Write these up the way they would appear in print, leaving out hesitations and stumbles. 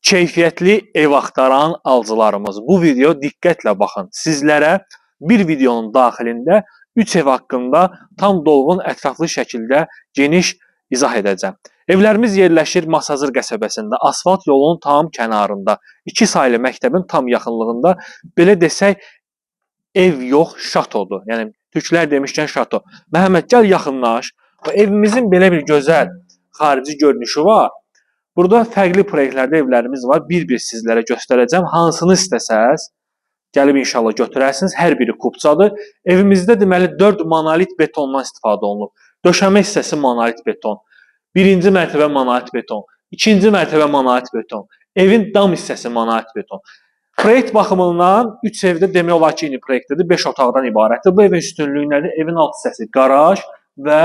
Keyfiyyətli ev axtaran alıcılarımız, bu video diqqətlə baxın. Sizlərə bir videonun daxilində 3 ev haqqında tam dolğun, ətraflı şəkildə geniş izah edəcəm. Evlərimiz yerləşir Masazır qəsəbəsində, asfalt yolunun tam kənarında, 2 saylı məktəbin tam yaxınlığında. Belə desək, ev yox, şatodur. Yəni, türklər demişkən şato. Məhəmməd, gəl yaxınlaş. Evimizin belə bir gözəl xarici görünüşü var. Burada fərqli proyektlərdə evlərimiz var. Bir-bir sizlərə göstərəcəm. Hansını istəsəz, gəlib inşallah götürərsiniz. Hər biri kubçadır. Evimizdə deməli 4 monolit betondan istifadə olunub. Döşəmə hissəsi monolit beton. Birinci mərtəbə monolit beton. İkinci mərtəbə monolit beton. Evin dam hissəsi monolit beton. Proyekt baxımından 3 evdə demək olar ki, yeni proyektdir. 5 otaqdan ibarətdir. Bu evin üstünlüyü nədir? Evin alt hissəsi qaraj və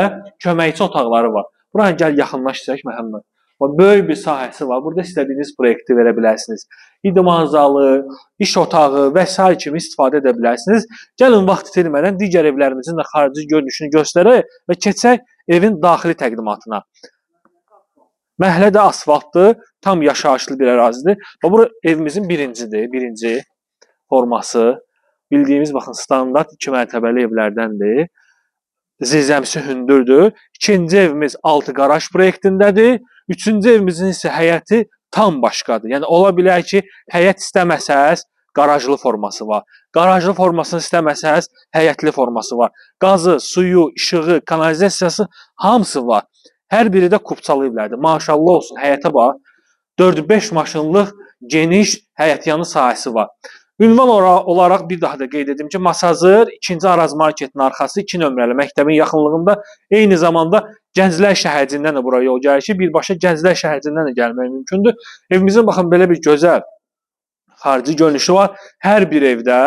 köməkçi otaqları var. Buraya gəl yaxınlaş istəyək Məhəmməd. Böyük bir sahəsi var. Burada istədiyiniz proyekti verə bilərsiniz. İdman zalı, iş otağı və s. kimi istifadə edə bilərsiniz. Gəlin vaxt itirmədən digər evlərimizin də xarici görünüşünü göstərək və keçək evin daxili təqdimatına. Məhəllə də asfaltdır, tam yaşayışlı bir ərazidir. Bura evimizin birinci forması. Bildiyimiz, baxın, standart 2 mərtəbəli evlərdəndir. Zirzəmisi hündürdür. İkinci evimiz 6 qaraj proyektindədir. Üçüncü evimizin isə həyəti tam başqadır. Yəni, ola bilər ki, həyət istəməsəz, qarajlı forması var. Qarajlı formasını istəməsəz, həyətli forması var. Qazı, suyu, işığı, kanalizasiyası hamısı var. Hər biri də kubçalı evlərdir. Maşallah olsun, həyətə bax. 4-5 maşınlıq geniş həyətyanı sahəsi var. Ünvan olaraq bir daha da qeyd edim ki, Masazır 2-ci Araz marketin arxası 2 nömrəli məktəbin yaxınlığında, eyni zamanda Gənclər şəhərcindən də buraya yol gəlir ki, birbaşa Gənclər şəhərcindən də gəlmək mümkündür. Evimizin baxın belə bir gözəl xarici görünüşü var. Hər bir evdə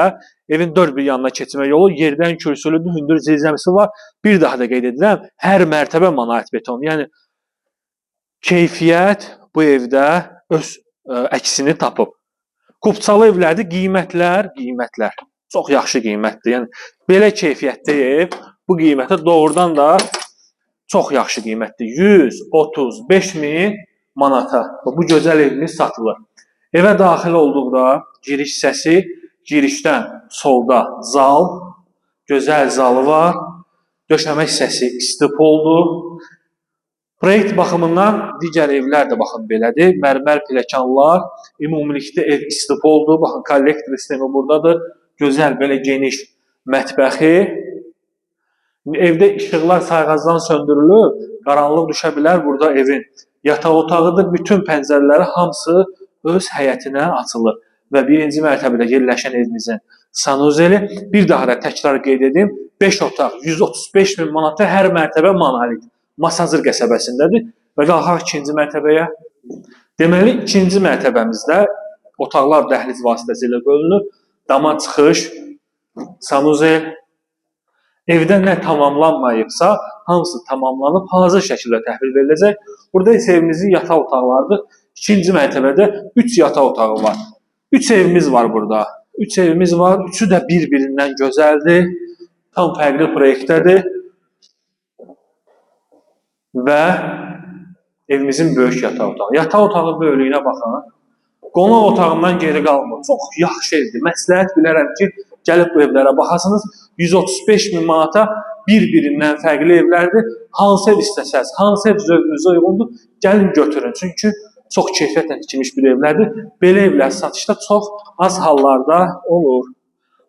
evin 4 bir yanına keçmə yolu, yerdən kürsülüdür, hündür zirzəmisi var. Bir daha da qeyd edirəm, hər mərtəbə monolit beton. Yəni, keyfiyyət bu evdə öz əksini tapıb. Kubçalı evlərdir, qiymətlər çox yaxşı qiymətdir. Yəni, belə keyfiyyətli ev bu qiymətə doğrudan da çox yaxşı qiymətdir. 135 min manata bu gözəl evimiz satılır. Evə daxil olduqda giriş hissəsi, girişdən solda zal, gözəl zalı var. Döşəmə hissəsi istipoldur. Proyekt baxımından digər evlər də baxın belədir. Mərmər pilləkənlər, ümumilikdə ev istipoldur. Baxın, kollektor sistemi buradadır. Gözəl, belə geniş mətbəxi. Evdə işıqlar sayğacdan söndürülür. Qaranlıq düşə bilər. Burada evin yataq otağıdır. Bütün pəncərələri hamısı öz həyətinə açılır. Və birinci mərtəbədə yerləşən evimizin sanuzeli. Bir daha da təkrar qeyd edim. 5 otaq, 135 min manata hər mərtəbə monolit. Masazır qəsəbəsindədir və qalxaq 2-ci mərtəbəyə. Deməli, 2-ci mərtəbəmizdə otaqlar dəhliz vasitəsilə bölünür. Dama çıxış, sanuzel. Evdə nə tamamlanmayıbsa, hamısı tamamlanıb, hazır şəkildə təhvil veriləcək. Burada isə evimizin yataq otaqlarıdır. 2-ci mərtəbədə 3 yataq otağı var. 3 evimiz var burada. 3 evimiz var. Üçü də bir-birindən gözəldir. Tam fərqli proyektdədir. Və evimizin böyük yataq otağı. Yataq otağı böyüklüyünə baxın. Qonaq otağından geri qalmır. Çox yaxşı evdir. Məsləhət bilərəm ki, gəlib bu evlərə baxasınız. 135 min manata bir-birindən fərqli evlərdir. Hansı ev istəsəz, hansı ev zövqünüzə uyğundur, gəlin götürün. Çünki çox keyfiyyətlə tikilmiş bir evlərdir. Belə evlər satışda çox az hallarda olur.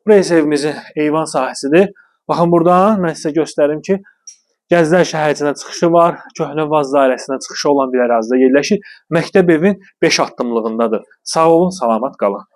Burası evimizin eyvan sahəsidir. Baxın, buradan mən sizə göstərim ki, Gənclər şəhərcinə çıxışı var, Köhnə Vaz dairəsinə çıxışı olan bir ərazidə yerləşir. Məktəb evin 5 addımlığındadır. Sağ olun, salamat qalın.